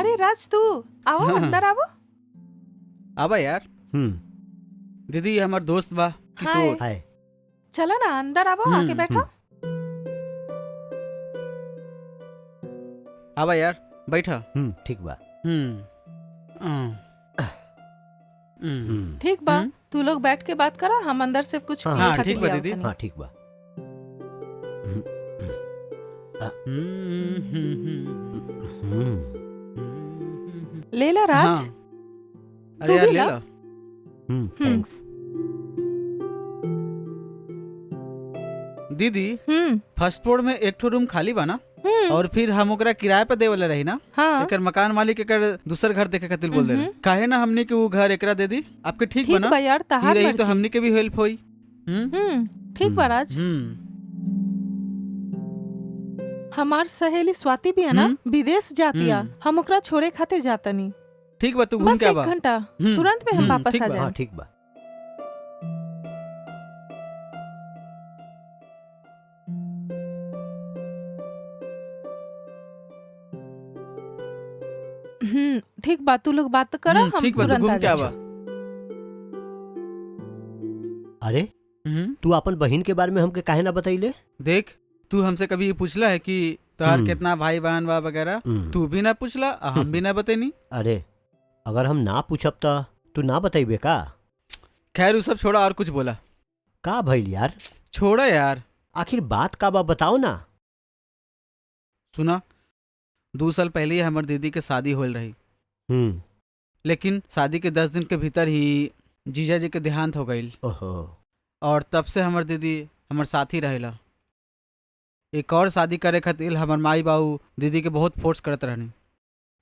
अरे राज तू आओ अंदर आओ। आबा यार। दीदी हमार दोस्त बा किशोर। हाय। चलो ना अंदर आओ, आके बैठो। आबा यार बैठा। ठीक बा। ठीक बा, तू लोग बैठ के बात करो, हम अंदर से कुछ पिए हाँ, खातिर ठीक बा ले आओ दीदी। तनी। हाँ ठीक बा। ले ला राज। हाँ। तू अरे यार भी ले ला। ला। थैंक्स। दीदी हम्म फर्स्ट फ्लोर में एक ठो रूम खाली बा ना, और फिर हम ओकरा किराए पे दे वाला रही ना। हाँ एकर मकान मालिक एकर दूसर घर देखे खातिर बोल दे रहे। काहे ना हमनी के वो घर एकरा दे दी। आपके ठीक ठीक बना बा यार, तहार रही तो मर्जी। हमनी के भी हेल्प होई। ठीक बा राज। हमार सहेली स्वाति भी है ना, विदेश जातिया, हम ओकरा छोड़े खातिर जातनी। ठीक बा, तू घूम बस के एक आबा। घंटा, तुरंत में हम वापस ठीक आ बा। जाए। हाँ ठीक बा। ठीक बा, तू लोग बात करो, हम ठीक बा, तू तुरंत आ घूम के जाए। आबा। अरे तू अपन बहन के बारे में हमके काहे ना बतैले? देख, तू हमसे कभी ये पूछला है कि तोहार कितना भाई बहन बा वगैरह? तू भी ना पूछला, हम भी ना बतेनी। अरे अगर हम ना पूछब त तू ना बतैबे का? खैर वो सब छोड़ा, और कुछ बोला। का भइल यार? छोड़ा यार। आखिर बात का बा बताओ ना। सुना, 2 साल पहले ही हमार दीदी के शादी होल रही, लेकिन शादी के 10 दिन के भीतर ही जीजा जी के देहांत हो गई। ओहो। और तब से हमार दीदी हमार साथ ही रहेला। एक और शादी करे खातिर हमार माई बाबू दीदी के बहुत फोर्स करत रहनी,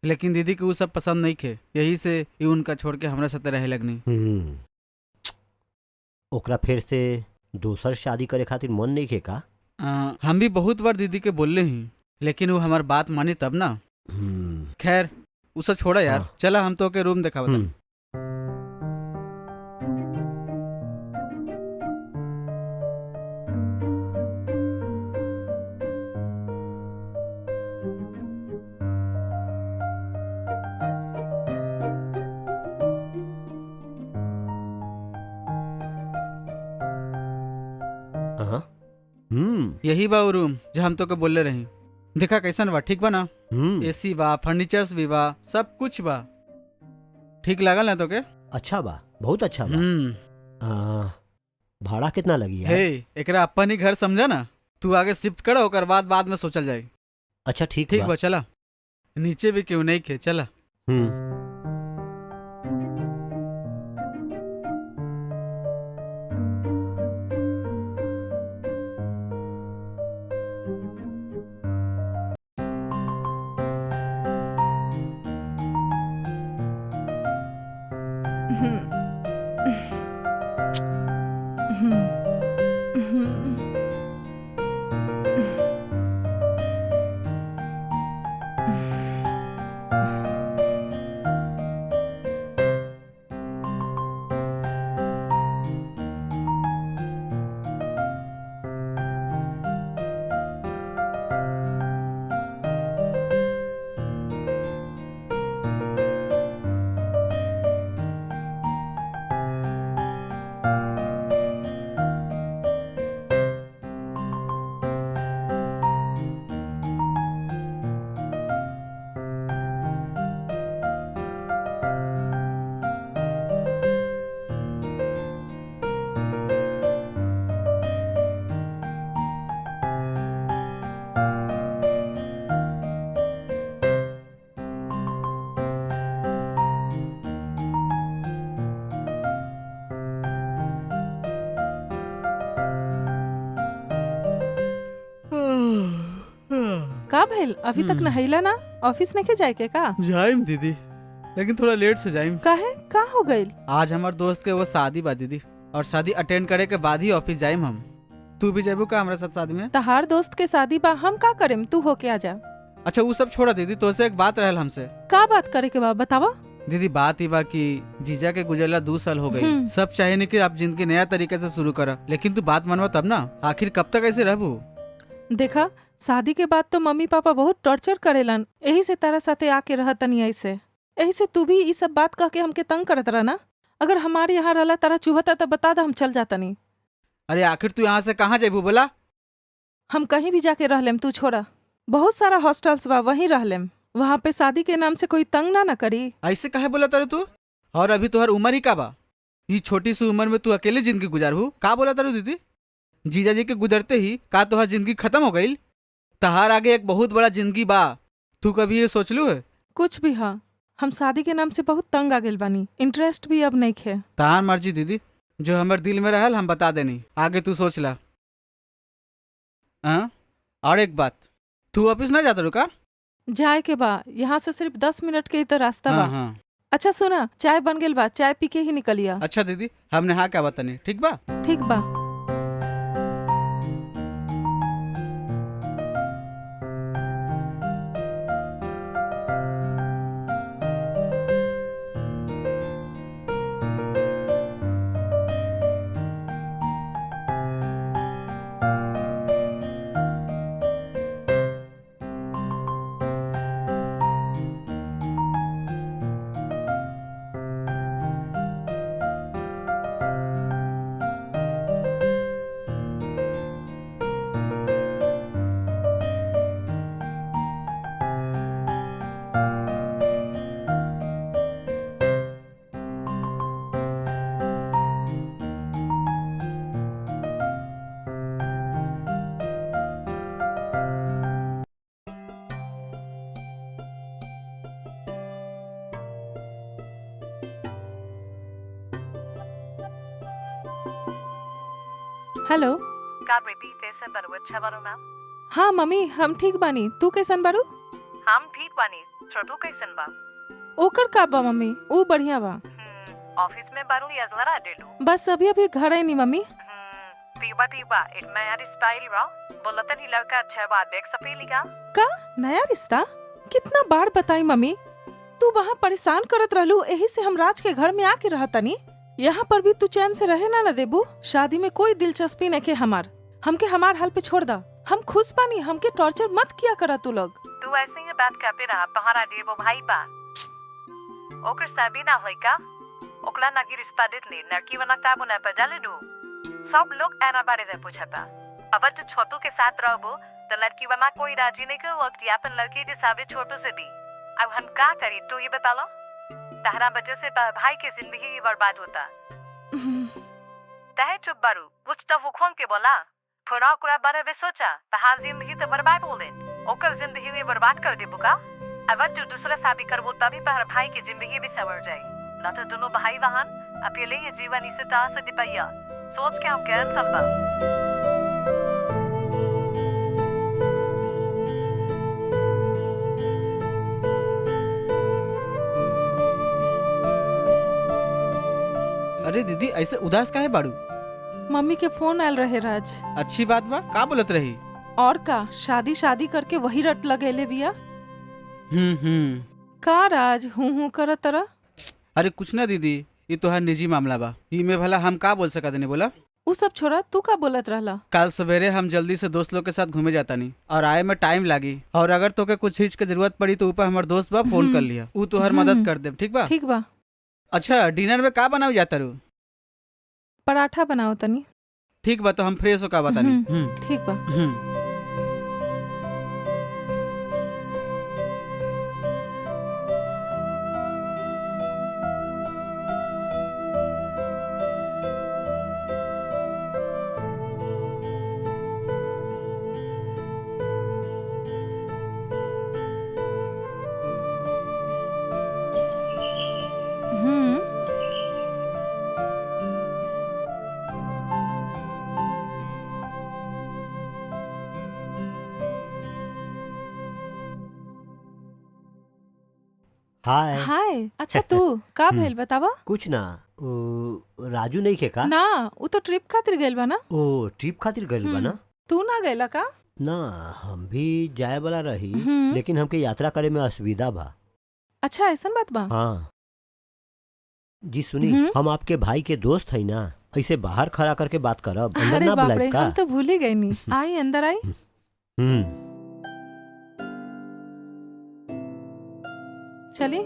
लेकिन दीदी के वो सब पसंद नहीं खे। यही से ये उनका छोड़ के हमरा साथे रहे लगनी। ओकरा फिर से दूसर शादी करे खातिर मन नहीं खे का? हम भी बहुत बार दीदी के बोलले ही, लेकिन वो हमार बात मानी तब ना। खैर वो सब छोड़ा यार। चला हम तो के रूम देखा बता। यही बा वो रूम जो हम तो के बोलले रही। देखा कैसन बा? ठीक बा ना? एसी बा, फर्नीचर्स भी बा, सब कुछ बा। ठीक लागल ना तो के? अच्छा बा, बहुत अच्छा बा। भाड़ा कितना लगी है? हे, एकरा अपन ही घर समझा ना। तू आगे शिफ्ट करो, ओकर बाद में सोचल जाए। अच्छा ठीक बा। चला नीचे भी क्यों नहीं खे, चला। का भइल? अभी तक नहैला ना? ऑफिस नहीं के जाए के का? जाइम दीदी, लेकिन थोड़ा लेट से जाइम। काहे? का हो गइल? आज हमार दोस्त के वो शादी बा दीदी, और शादी अटेंड करे के बाद ही ऑफिस जाइम हम। तू भी जाबू का हमरा साथ शादी में? तहार दोस्त के शादी बा, हम का करेम? तू होके आ जा। अच्छा वो सब छोड़ा दीदी, तो से एक बात रहल हमसे। का बात करे के बा? बतावा। दीदी बात ही बा कि जीजा के गुजरला 2 साल हो गई। सब चाहे नहीं कि आप जिंदगी नया तरीके से शुरू करा, लेकिन तू बात मानवा तब ना। आखिर कब तक ऐसे रहबू? देखा, शादी के बाद तो मम्मी पापा बहुत टॉर्चर करेलन, यही से तारा साथे आके रहतनी ऐसे। यही से तू भी ई सब बात कह के हमके तंग करत रहा ना। अगर हमारे यहाँ रहला तारा चुहता तो बता दा, हम चल जातनी। अरे आखिर तू यहाँ से कहाँ जेबू बोला? हम कहीं भी जाके रह लेम, तू छोड़ा। बहुत सारा हॉस्टल्स बा, वहीं रह लेम। वहाँ पे शादी के नाम से कोई तंग ना करी। ऐसे काहे बोला तारू तू? और अभी तोहर उम्र ही का बा? ये छोटी सी उम्र में तू अकेले जिंदगी गुजारहू? का बोला तारू दीदी? जीजा जी के गुजरते ही का तोहर जिंदगी खत्म हो गई? तहार आगे एक बहुत बड़ा जिंदगी बा, तू कभी ये सोच लू है? कुछ भी हाँ, हम शादी के नाम से बहुत तंग आ गेल बानी, इंटरेस्ट भी अब नहीं खे। तहार मर्जी दीदी, जो हमर दिल में रहल हम बता देनी, आगे तू सोच ला। हाँ? और एक बात, तू ऑफिस ना जाता रुका? जाए के बा, यहाँ से सिर्फ 10 मिनट के ही तो रास्ता बा। हाँ। अच्छा सुना, चाय बन गेल बा, चाय पी के ही निकलिया। अच्छा दीदी, हमने हाँ क्या बतानी, ठीक बा? ठीक बा। हेलो। का प्रीति कैसे बारू? अच्छा बारू मैम? हाँ मम्मी, हम ठीक बानी, तू कैसन बारू? हम ठीक बानी, छोटू कैसन बा? ओकर का बा मम्मी? वो बढ़िया बा। ऑफिस में बारू या जरा डेलू? बस अभी अभी घर आई नी मम्मी। पीवा इट मैं यार स्टाइल रा बोलता नहीं लड़का अच्छा बा, देख सपेली का नया रिश्ता? कितना बार बताई मम्मी, तू वहाँ परेशान करत रहलू, यही से हम राज के घर में आके रहतनी। यहाँ पर भी तू चैन से रहे ना देबू। शादी में कोई दिलचस्पी नहीं के हमार, हमके हमार हाल पे छोड़ दा। हम खुश पानी, हमके टॉर्चर मत किया करा तू लोग। तू ऐसे ही बात करते रहा, तुम्हारा देवो भाई बा ओकर साबी ना होई का? ओकला नागी रिश्ता देतली लड़की बना का बुना पे जाले दू। सब लोग एना बारे में पूछता। अब तो छोटू के साथ रहबो तो लड़की बना कोई राजी नहीं के वक्त या फिर लड़की के साबे छोटू से दी। अब हम का करी तू ये बता लो? तहरा वजह से भाई की जिंदगी बर्बाद होता। तहे चुप बारू, कुछ तो वो खोम के बोला। फुरा कुरा बारे में सोचा, तहार जिंदगी तो बर्बाद हो लेन, ओकर जिंदगी भी बर्बाद कर दे बुका। अब जो दूसरा शादी करबो तभी पर भाई की जिंदगी भी सवर जाए। ना तो दोनों भाई बहन अकेले ये जीवन इसे तरह से दिपाइया। सोच के हम कैन संभव। अरे दीदी, ऐसे उदास काहे बाड़ू? मम्मी के फोन आयल रहे राज। अच्छी बात बा, का बोलत रही? और का, शादी करके वही रट लगेले बिया। का राज हूँ करत तरह? अरे कुछ ना दीदी, ये तो हर निजी मामला बा, ई में भला हम का बोल सकत नहीं बोला। वो सब छोड़ा, तू का बोलत रहला? कल सवेरे हम जल्दी से दोस्त लोग के साथ घूमे जाता नहीं और आए में टाइम लागी, और अगर तोके कुछ चीज की जरूरत पड़ी तो ऊपर हमारे दोस्त बा फोन कर लिया, वो तो हर मदद कर दे। ठीक बा? ठीक बा। अच्छा, डिनर में का बनाओ जाता रू? पराठा बनाओ तनी। ठीक बा, तो हम फ्रेश हो का बतानी। ठीक बा। हाय। हाय। अच्छा तू का भेल बतावा? कुछ ना, राजू नहीं खे का? ना, वो तो ट्रिप खातिर गेल बा ना। ओ ट्रिप खातिर गइल बा ना? तू ना गइला का? ना, हम भी जाए वाला रही, लेकिन हमके यात्रा करे में असुविधा बा। अच्छा ऐसन बात बा? हाँ जी सुनी, हम आपके भाई के दोस्त है ना, ऐसे बाहर खड़ा करके बात करब, अंदर अरे ना बाप रे, बुलाइब का? हम तो भूल ही गए नी। आई अंदर आई। चली।